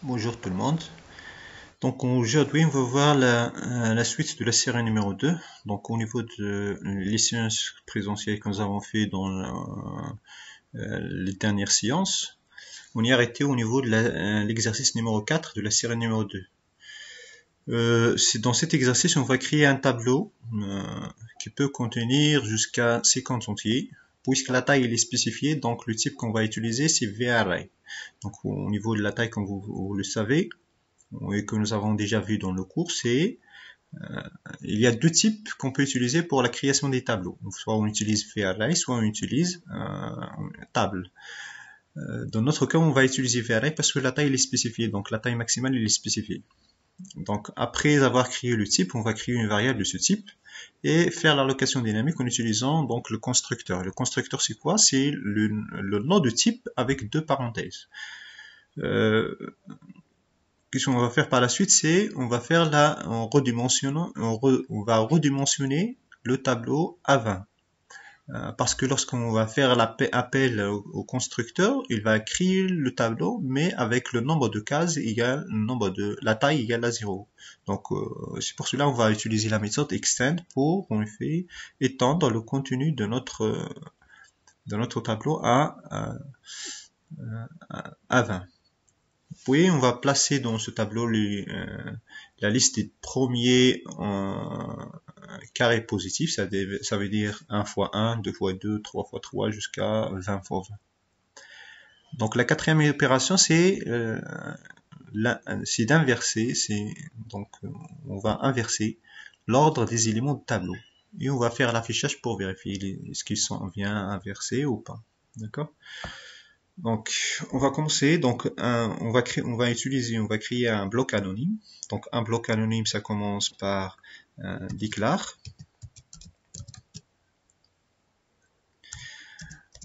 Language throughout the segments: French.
Bonjour tout le monde. Donc aujourd'hui on va voir la suite de la série numéro 2. Donc au niveau de les séances présentielles que nous avons fait dans les dernières séances, on y est arrêté au niveau de l'exercice numéro 4 de la série numéro 2. Dans cet exercice on va créer un tableau qui peut contenir jusqu'à 50 entiers. Puisque la taille elle est spécifiée, donc le type qu'on va utiliser c'est VArray. Donc au niveau de la taille, comme vous le savez, et que nous avons déjà vu dans le cours, c'est il y a deux types qu'on peut utiliser pour la création des tableaux. Soit on utilise VArray, soit on utilise table. Dans notre cas, on va utiliser VArray parce que la taille est spécifiée, donc la taille maximale est spécifiée. Donc après avoir créé le type, on va créer une variable de ce type et faire l'allocation dynamique en utilisant donc le constructeur. Le constructeur c'est quoi? C'est le nom de type avec deux parenthèses. Qu'est-ce qu'on va faire par la suite? C'est on va faire là en redimensionnant, on va redimensionner le tableau à 20. Parce que lorsqu'on va faire l'appel au constructeur, il va créer le tableau, mais avec le nombre de cases égale le nombre de la taille égale à 0. Donc c'est pour cela on va utiliser la méthode extend pour en fait étendre le contenu de notre tableau à 20. Oui, on va placer dans ce tableau la liste des premiers carrés positifs, ça veut dire 1 fois 1, 2 fois 2, 3 fois 3 jusqu'à 20 fois 20. Donc la quatrième opération, c'est d'inverser, donc on va inverser l'ordre des éléments de tableau. Et on va faire l'affichage pour vérifier est-ce qu'ils sont bien inversés ou pas. D'accord? Donc, on va commencer. Donc, on va créer un bloc anonyme. Donc, un bloc anonyme, ça commence par déclare.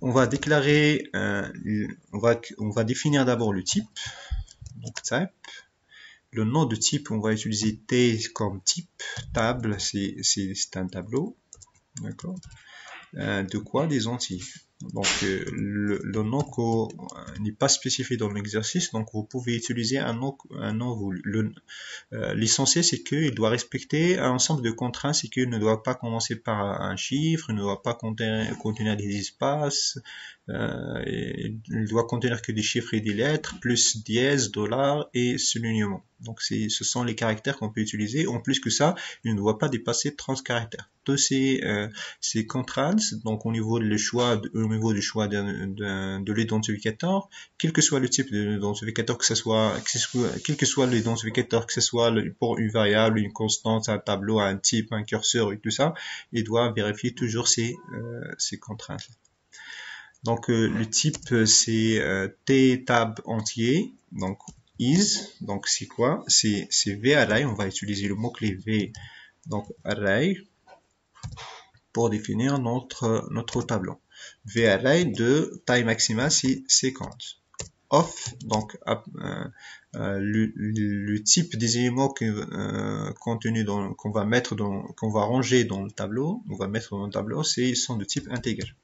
On va déclarer, on va définir d'abord le type. Donc, type. Le nom de type, on va utiliser T comme type. Table, c'est un tableau. D'accord. De quoi? Des entiers. Donc le nom n'est pas spécifié dans l'exercice, donc vous pouvez utiliser un nom voulu. L'essentiel c'est qu'il doit respecter un ensemble de contraintes, c'est qu'il ne doit pas commencer par un chiffre, il ne doit pas contenir des espaces, il doit contenir que des chiffres et des lettres, plus dièse, dollar et soulignement. Donc ce sont les caractères qu'on peut utiliser. En plus que ça, il ne doit pas dépasser 30 caractères. Tous ces contraintes, donc au niveau du choix de l'identificateur, quel que soit le type de l'identificateur, quel que soit l'identificateur, que ce soit pour une variable, une constante, un tableau, un type, un curseur et tout ça, il doit vérifier toujours ces contraintes. Donc le type c'est t-tab entier, donc is, donc c'est quoi? C'est varray, on va utiliser le mot-clé v, donc array, pour définir notre tableau. varray de taille maximale c'est 50. Off, donc le type des éléments contenus qu'on va ranger dans le tableau, ils sont de type intégral.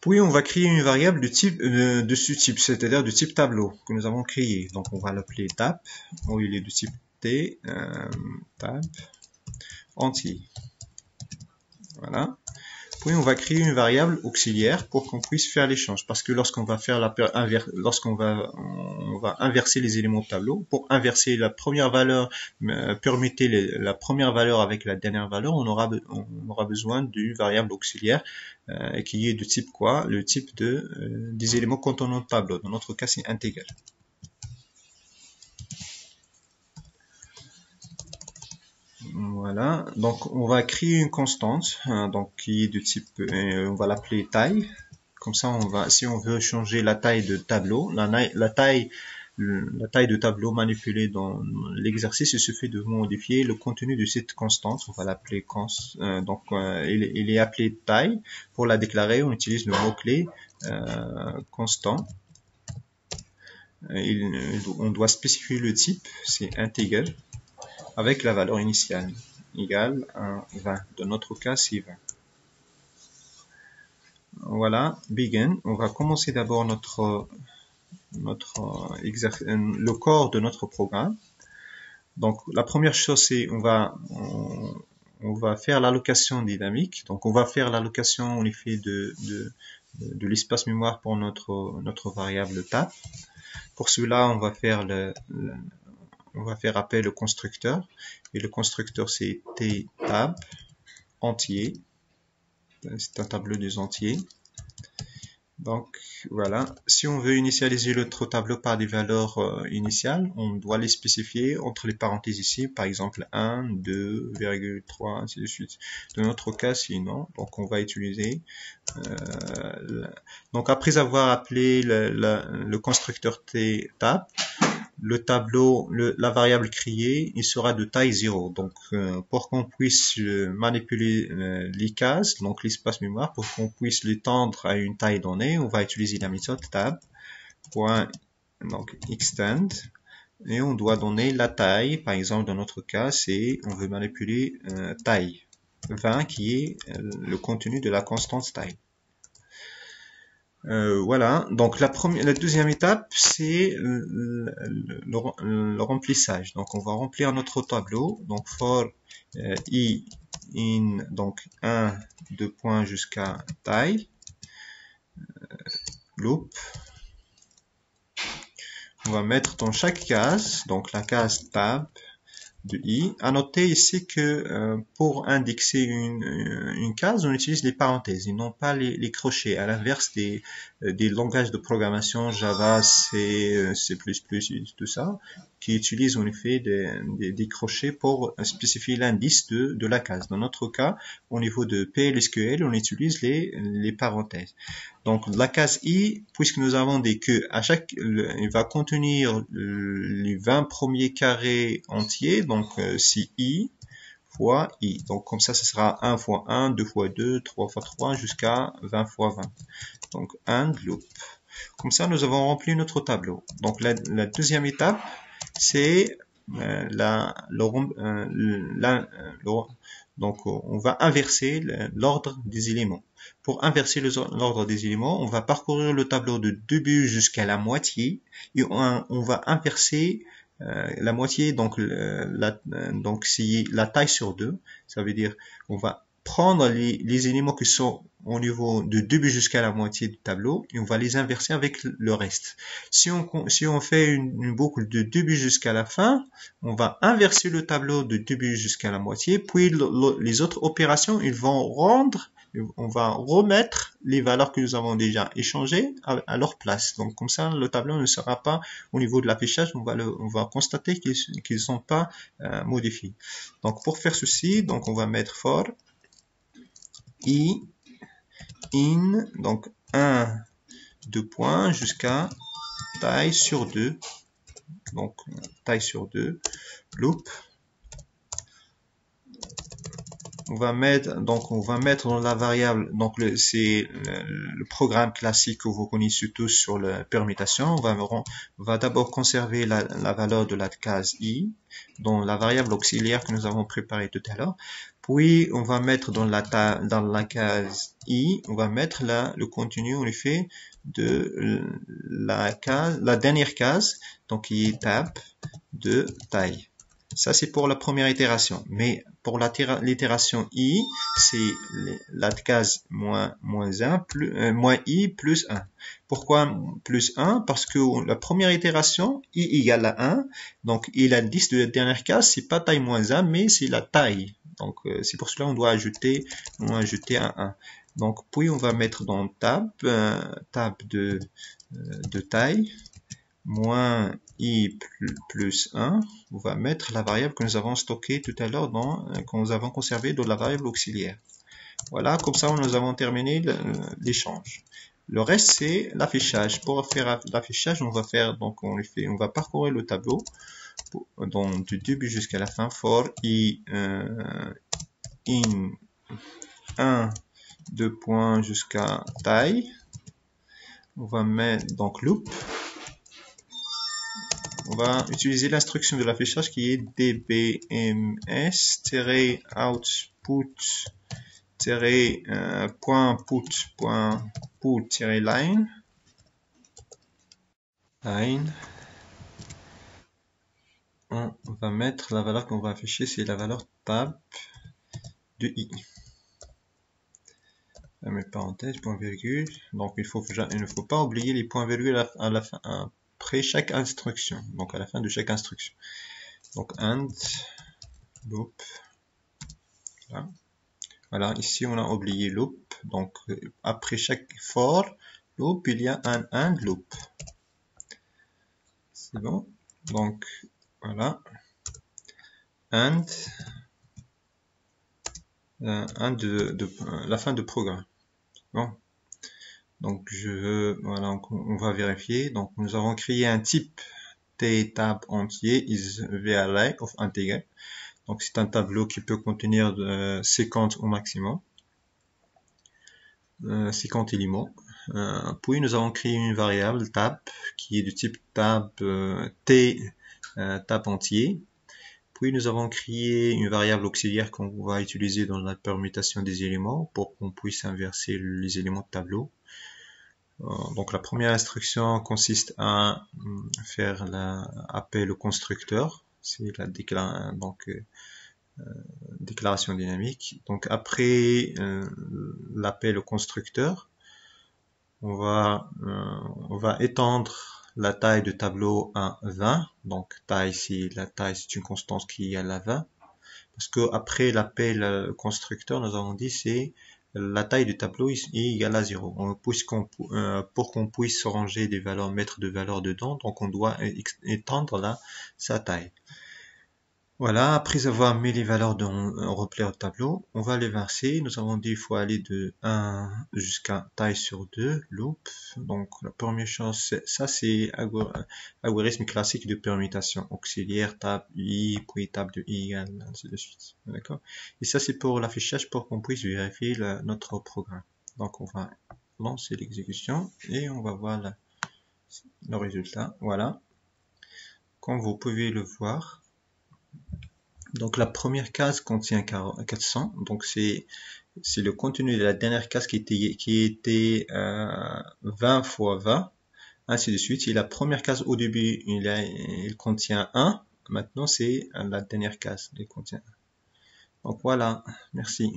Puis on va créer une variable de ce type, c'est-à-dire de type tableau que nous avons créé. Donc on va l'appeler tab, où il est de type t, tab entier. Voilà. Puis on va créer une variable auxiliaire pour qu'on puisse faire l'échange, parce que lorsqu'on va inverser les éléments de tableau, pour inverser la première valeur, permettez la première valeur avec la dernière valeur, on aura besoin d'une variable auxiliaire qui est de type quoi? Le type des éléments contenant le tableau. Dans notre cas, c'est intégral. Voilà, donc on va créer une constante, donc qui est de type, on va l'appeler taille. Comme ça, si on veut changer la taille de tableau, la taille de tableau manipulée dans l'exercice, il suffit de modifier le contenu de cette constante. On va l'appeler il est appelé taille. Pour la déclarer, on utilise le mot-clé constant. On doit spécifier le type, c'est intégral, avec la valeur initiale égale à 20. Dans notre cas, c'est 20. Voilà, begin. On va commencer d'abord le corps de notre programme. Donc la première chose, c'est on va faire l'allocation dynamique. Donc on va faire l'allocation en effet de l'espace mémoire pour notre variable tab. Pour cela, on va faire appel au constructeur. Et le constructeur, c'est ttab entier. C'est un tableau des entiers. Donc voilà, si on veut initialiser notre tableau par des valeurs initiales, on doit les spécifier entre les parenthèses ici, par exemple 1, 2, 3, ainsi de suite. Dans notre cas, sinon, donc on va utiliser donc après avoir appelé le constructeur tab, le tableau, la variable créée, il sera de taille 0. Donc, pour qu'on puisse manipuler les cases, donc l'espace mémoire, pour qu'on puisse l'étendre à une taille donnée, on va utiliser la méthode tab.extend et on doit donner la taille. Par exemple, dans notre cas, on veut manipuler taille 20 qui est le contenu de la constante taille. Voilà, donc la deuxième étape, c'est le remplissage. Donc on va remplir notre tableau. Donc for i in donc 1, 2 points jusqu'à taille, loop. On va mettre dans chaque case, donc la case tab de i. À noter ici que pour indexer une case, on utilise les parenthèses et non pas les crochets. À l'inverse des langages de programmation Java, C, C++, tout ça, qui utilisent en effet des crochets pour spécifier l'indice de la case. Dans notre cas, au niveau de PLSQL, on utilise les parenthèses. Donc la case i, puisque nous avons des queues, il va contenir les 20 premiers carrés entiers, donc c'est i fois i. Donc comme ça, ce sera 1 fois 1, 2 fois 2, 3 fois 3, jusqu'à 20 fois 20. Donc end loop. Comme ça, nous avons rempli notre tableau. Donc la deuxième étape, c'est donc on va inverser l'ordre des éléments. Pour inverser l'ordre des éléments, on va parcourir le tableau de début jusqu'à la moitié et on va inverser la moitié, donc c'est la taille sur 2. Ça veut dire on va prendre les éléments qui sont au niveau de début jusqu'à la moitié du tableau et on va les inverser avec le reste. Si on fait une boucle de début jusqu'à la fin, on va inverser le tableau de début jusqu'à la moitié, puis les autres opérations, on va remettre les valeurs que nous avons déjà échangées à leur place. Donc comme ça, le tableau ne sera pas au niveau de l'affichage, on va constater qu'ils ne sont pas modifiés. Donc pour faire ceci, donc on va mettre for i in, donc 1, 2 points jusqu'à taille sur 2. Donc taille sur 2, loop. On va mettre dans la variable, donc c'est le programme classique que vous connaissez tous sur la permutation. On va d'abord conserver la valeur de la case i dans la variable auxiliaire que nous avons préparée tout à l'heure. Puis on va mettre dans la case i, on va mettre le contenu en effet de la dernière case, donc qui est tab de taille. Ça, c'est pour la première itération. Mais pour l'itération i, c'est la case moins i plus 1. Pourquoi plus 1? Parce que la première itération, i égale à 1. Donc, et l'indice de la dernière case, c'est pas taille moins 1, mais c'est la taille. Donc, c'est pour cela qu'on doit ajouter un 1. Donc, puis on va mettre dans tab de taille, moins i plus 1, on va mettre la variable que nous avons stockée tout à l'heure, que nous avons conservée dans la variable auxiliaire. Voilà, comme ça nous avons terminé l'échange. Le reste c'est l'affichage. Pour faire l'affichage, on va parcourir le tableau du début jusqu'à la fin. For i in 1, 2 points jusqu'à taille. On va mettre donc loop. On va utiliser l'instruction de l'affichage qui est dbms-output-point-put-line. line, on va mettre la valeur qu'on va afficher, c'est la valeur tab de i. Mes parenthèses, point virgule. Donc il ne faut pas oublier les points virgules à la fin, après chaque instruction. Donc à la fin de chaque instruction. Donc and loop. Voilà. Voilà, ici on a oublié loop. Donc après chaque for loop, il y a un and loop. C'est bon. Donc voilà. And la fin de programme. Bon. Donc voilà, on va vérifier. Donc nous avons créé un type tab entier is array of integer. Donc c'est un tableau qui peut contenir 50 au maximum, 50 éléments. Puis nous avons créé une variable tab qui est de type tab tab entier. Puis nous avons créé une variable auxiliaire qu'on va utiliser dans la permutation des éléments pour qu'on puisse inverser les éléments de tableau. Donc la première instruction consiste à faire appel au constructeur, c'est la déclaration dynamique. Donc après l'appel au constructeur, on va étendre la taille de tableau à 20. Donc taille, la taille c'est une constante qui est à la 20. Parce que après l'appel constructeur, nous avons dit c'est la taille du tableau est égale à 0. Pour qu'on puisse ranger des valeurs, mettre de valeurs dedans, donc on doit étendre sa taille. Voilà, après avoir mis les valeurs dans replay au tableau, on va les verser. Nous avons dit qu'il faut aller de 1 jusqu'à taille sur 2, loop. Donc la première chose, ça c'est algorithme classique de permutation auxiliaire, tab i, puis tab de i égale, ainsi de suite. D'accord? Et ça c'est pour l'affichage pour qu'on puisse vérifier notre programme. Donc on va lancer l'exécution et on va voir le résultat. Voilà. Comme vous pouvez le voir, donc la première case contient 400, donc c'est le contenu de la dernière case qui était 20 fois 20, ainsi de suite. Et la première case au début, il contient 1, maintenant c'est la dernière case, il contient 1. Donc voilà, merci.